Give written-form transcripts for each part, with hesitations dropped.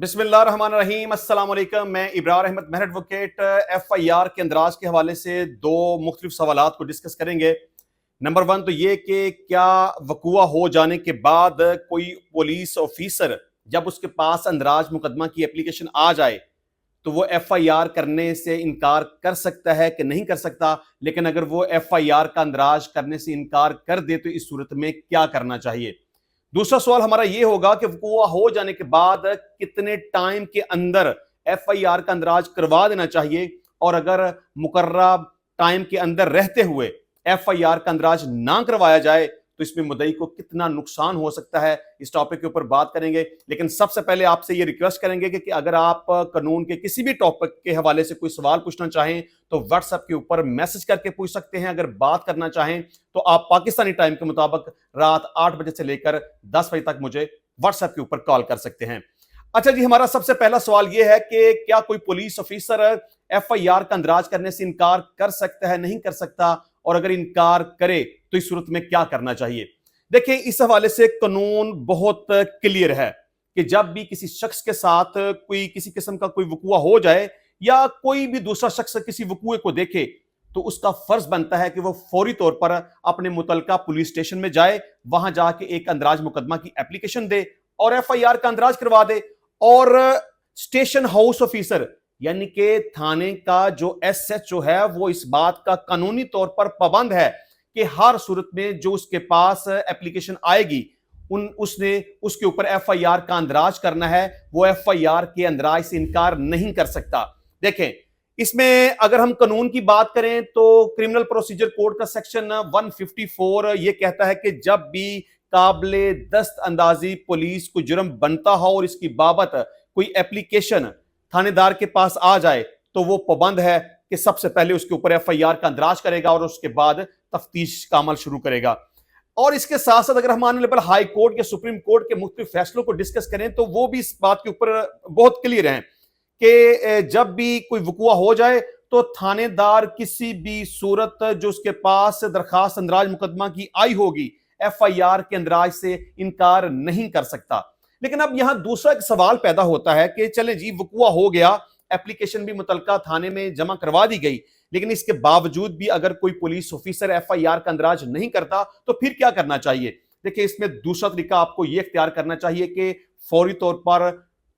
बिस्मिल्लाहिर्रहमानिर्रहीम, अस्सलाम वालेकुम। मैं इब्रार अहमद मेहर एडवोकेट FIR के अंदराज के हवाले से दो मुख्तलिफ सवालात को डिस्कस करेंगे। नंबर वन तो ये कि क्या वकूआ हो जाने के बाद कोई पुलिस ऑफिसर जब उसके पास अंदराज मुकदमा की एप्लीकेशन आ जाए तो वो FIR करने से इनकार कर सकता है कि नहीं कर सकता। लेकिन अगर वो FIR का अंदराज करने से इनकार कर दे तो इस सूरत में क्या करना चाहिए। दूसरा सवाल हमारा यह होगा कि वकूआ हो जाने के बाद कितने टाइम के अंदर FIR का अंदराज करवा देना चाहिए, और अगर मुकर्रा टाइम के अंदर रहते हुए FIR का अंदराज ना करवाया जाए तो इसमें मुद्दई को कितना नुकसान हो सकता है। इस टॉपिक के ऊपर बात करेंगे। लेकिन सबसे पहले आपसे यह रिक्वेस्ट करेंगे कि अगर आप कानून के किसी भी टॉपिक के हवाले से कोई सवाल पूछना चाहें तो व्हाट्सएप के ऊपर मैसेज करके पूछ सकते हैं। अगर बात करना चाहें तो आप पाकिस्तानी टाइम के मुताबिक रात 8 बजे से लेकर 10 बजे तक मुझे व्हाट्सएप के ऊपर कॉल कर सकते हैं। अच्छा जी, हमारा सबसे पहला सवाल यह है कि क्या कोई पुलिस ऑफिसर FIR का अंदराज करने से इनकार कर सकता है, नहीं कर सकता, और अगर इनकार करे तो इस सूरत में क्या करना चाहिए। देखिए, इस हवाले से कानून बहुत क्लियर है कि जब भी किसी शख्स के साथ कोई किसी किस्म का कोई वकूआ हो जाए या कोई भी दूसरा शख्स किसी वकूए को देखे तो उसका फर्ज बनता है कि वह फौरी तौर पर अपने मुतलका पुलिस स्टेशन में जाए, वहां जाके एक अंदराज मुकदमा की एप्लीकेशन दे और FIR का अंदराज करवा दे। और स्टेशन हाउस ऑफिसर यानी कि थाने का जो SHO है वो इस बात का कानूनी तौर पर पाबंद है कि हर सूरत में जो उसके पास एप्लीकेशन आएगी उसने उसके ऊपर FIR का अंदराज करना है। वो FIR के अंदराज से इनकार नहीं कर सकता। देखें, इसमें अगर हम कानून की बात करें तो क्रिमिनल प्रोसीजर कोड का सेक्शन 154 यह कहता है कि जब भी काबिले दस्त अंदाजी पुलिस को जुर्म बनता हो और इसकी बाबत कोई एप्लीकेशन थानेदार के पास आ जाए तो वो पाबंद है कि सबसे पहले उसके ऊपर FIR का अंदराज करेगा और उसके बाद तफ्तीश का अमल शुरू करेगा। और इसके साथ साथ अगर हम ऑनरेबल हाई कोर्ट या सुप्रीम कोर्ट के मुख्तलिफ फैसलों को डिस्कस करें तो वो भी इस बात के ऊपर बहुत क्लियर हैं कि जब भी कोई वकूआ हो जाए तो थानेदार किसी भी सूरत जो उसके पास दरखास्त अंदराज मुकदमा की आई होगी FIR के अंदराज से इनकार नहीं कर सकता। लेकिन अब यहां दूसरा एक सवाल पैदा होता है कि चले जी, वकूआ हो गया, एप्लीकेशन भी मुतलका थाने में जमा करवा दी गई, लेकिन इसके बावजूद भी अगर कोई पुलिस ऑफिसर FIR का अंदराज नहीं करता तो फिर क्या करना चाहिए। देखिए, इसमें दूसरा तरीका आपको यह इख्तियार करना चाहिए कि फौरी तौर पर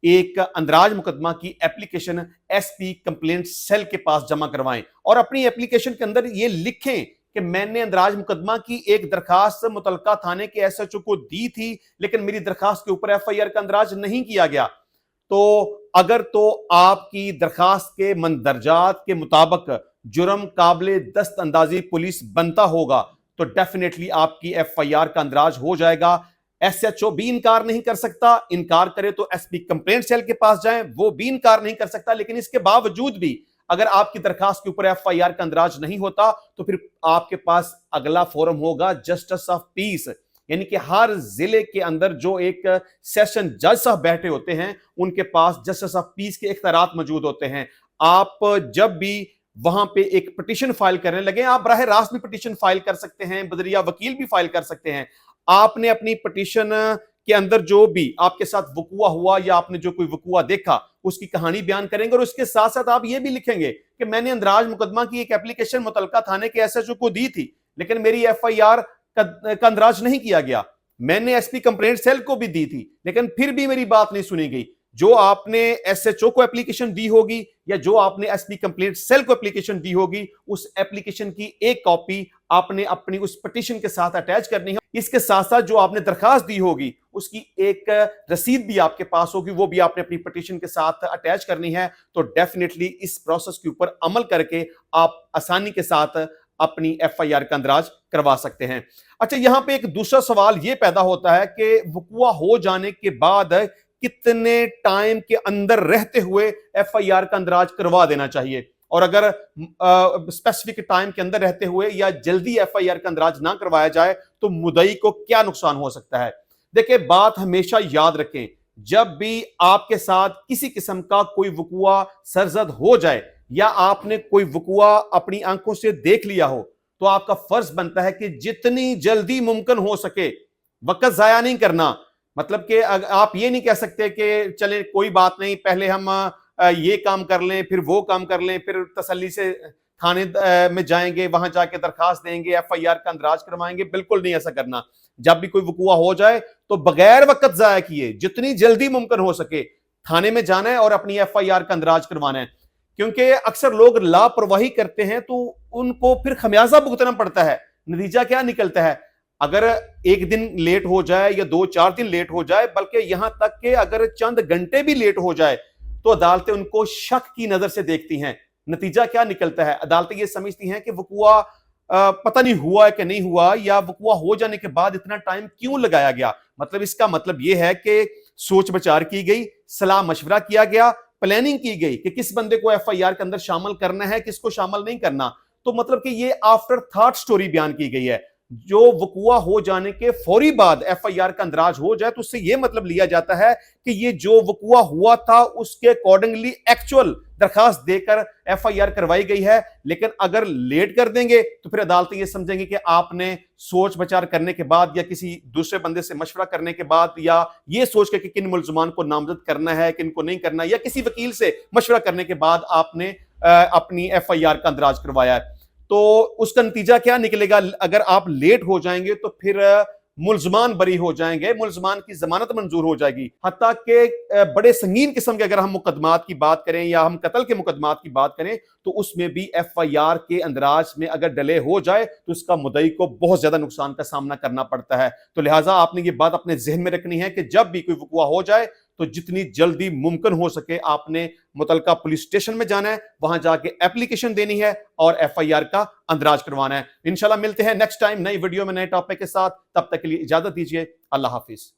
एक अंदराज मुकदमा की एप्लीकेशन SP कंप्लेंट सेल के पास जमा करवाएं और अपनी एप्लीकेशन के अंदर यह लिखें कि मैंने अंदराज मुकदमा की एक दरखास्त मुतलका थाने के SHO को दी थी, लेकिन मेरी दरखास्त के ऊपर FIR का अंदराज नहीं किया गया। तो अगर तो आपकी दरखास्त के मंदरजात के मुताबिक जुर्म काबिले दस्त अंदाजी पुलिस बनता होगा तो डेफिनेटली आपकी FIR का अंदराज हो जाएगा। SHO भी इनकार नहीं कर सकता, इनकार करे तो SP कंप्लेंट सेल के पास जाएं, वो भी इनकार नहीं कर सकता। लेकिन इसके बावजूद भी अगर आपकी दरखास्त के ऊपर FIR का अंदराज नहीं होता तो फिर आपके पास अगला फोरम होगा जस्टिस ऑफ पीस, यानी कि हर जिले के अंदर जो एक सेशन जज साहब बैठे होते हैं उनके पास जस्टिस ऑफ पीस के इख्तियारात मौजूद होते हैं। आप जब भी वहां पे एक पिटीशन फाइल करने लगे, आप बराह रास्त भी पिटीशन फाइल कर सकते हैं, बदरिया वकील भी फाइल कर सकते हैं। आपने अपनी पिटीशन के अंदर जो भी आपके साथ वकूआ हुआ या आपने जो कोई वकूआ देखा उसकी कहानी बयान करेंगे, और उसके साथ साथ आप ये भी लिखेंगे कि मैंने अंदराज मुकदमा की एक एप्लीकेशन मुतलका थाने के SHO को दी थी, लेकिन मेरी FIR का अंदराज नहीं किया गया। मैंने SP कंप्लेंट सेल को भी दी थी, लेकिन फिर भी मेरी बात नहीं सुनी गई। जो आपने SHO को एप्लीकेशन दी होगी या जो आपने SP कंप्लेंट सेल को एप्लीकेशन दी होगी, उस एप्लीकेशन की एक कॉपी आपने अपनी उस पिटीशन के साथ अटैच करनी है। इसके साथ साथ जो आपने दरखास्त दी होगी उसकी एक रसीद भी आपके पास होगी, वो भी आपने अपनी पिटीशन के साथ अटैच करनी है। तो डेफिनेटली इस प्रोसेस के ऊपर अमल करके आप आसानी के साथ अपनी FIR का अंदराज करवा सकते हैं। अच्छा, यहां पे एक दूसरा सवाल यह पैदा होता है कि वकूआ हो जाने के बाद कितने टाइम के अंदर रहते हुए FIR का अंदराज करवा देना चाहिए, और अगर स्पेसिफिक टाइम के अंदर रहते हुए या जल्दी FIR का अंदराज ना करवाया जाए तो मुद्दई को क्या नुकसान हो सकता है। देखिए, बात हमेशा याद रखें, जब भी आपके साथ किसी किस्म का कोई वकूआ सरजद हो जाए या आपने कोई वकूआ अपनी आंखों से देख लिया हो तो आपका फर्ज बनता है कि जितनी जल्दी मुमकिन हो सके, वक्त जाया नहीं करना, मतलब कि आप ये नहीं कह सकते कि चले कोई बात नहीं, पहले हम ये काम कर लें, फिर वो काम कर लें, फिर तसल्ली से थाने में जाएंगे, वहां जाके दरखास्त देंगे, एफआईआर का अंदराज करवाएंगे। बिल्कुल नहीं ऐसा करना। जब भी कोई वकूआ हो जाए तो बगैर वक्त जाया किए जितनी जल्दी मुमकिन हो सके थाने में जाना है और अपनी एफआईआर का अंदराज करवाना है। क्योंकि अक्सर लोग लापरवाही करते हैं तो उनको फिर खमियाजा भुगतना पड़ता है। नतीजा क्या निकलता है? अगर एक दिन लेट हो जाए या 2-4 दिन लेट हो जाए, बल्कि यहां तक कि अगर चंद घंटे भी लेट हो जाए तो अदालतें उनको शक की नजर से देखती हैं। नतीजा क्या निकलता है? अदालतें ये समझती हैं कि वकूआ पता नहीं हुआ है कि नहीं हुआ, या वकूआ हो जाने के बाद इतना टाइम क्यों लगाया गया। मतलब इसका मतलब यह है कि सोच विचार की गई, सलाह मशवरा किया गया, प्लानिंग की गई कि किस बंदे को एफआईआर के अंदर शामिल करना है, किसको शामिल नहीं करना। तो मतलब कि ये आफ्टर थॉट स्टोरी बयान की गई है। जो वकूआ हो जाने के फौरी बाद एफआईआर का अंदराज हो जाए तो उससे यह मतलब लिया जाता है कि ये जो वकूआ हुआ था उसके अकॉर्डिंगली एक्चुअल दरखास्त देकर एफआईआर करवाई गई है। लेकिन अगर लेट कर देंगे तो फिर अदालतें ये समझेंगी कि आपने सोच विचार करने के बाद या किसी दूसरे बंदे से मशवरा करने के बाद, या ये सोच के कि किन मुल्जमान को नामजद करना है, किन को नहीं करना, या किसी वकील से मशवरा करने के बाद आपने अपनी एफआईआर का अंदराज करवाया है। तो उसका नतीजा क्या निकलेगा? अगर आप लेट हो जाएंगे तो फिर मुल्जमान बरी हो जाएंगे, मुल्जमान की जमानत मंजूर हो जाएगी। हत्ता के बड़े संगीन किस्म के अगर हम मुकदमात की बात करें या हम कत्ल के मुकदमात की बात करें तो उसमें भी एफआईआर के अंदराज में अगर डिले हो जाए तो उसका मुद्दई को बहुत ज्यादा नुकसान का सामना करना पड़ता है। तो लिहाजा आपने ये बात अपने जहन में रखनी है कि जब भी कोई वकूआ हो जाए तो जितनी जल्दी मुमकिन हो सके आपने मुतलका पुलिस स्टेशन में जाना है, वहां जाके एप्लीकेशन देनी है और एफआईआर का अंदराज करवाना है। इंशाल्लाह मिलते हैं नेक्स्ट टाइम नई वीडियो में नए टॉपिक के साथ। तब तक के लिए इजाजत दीजिए। अल्लाह हाफिज।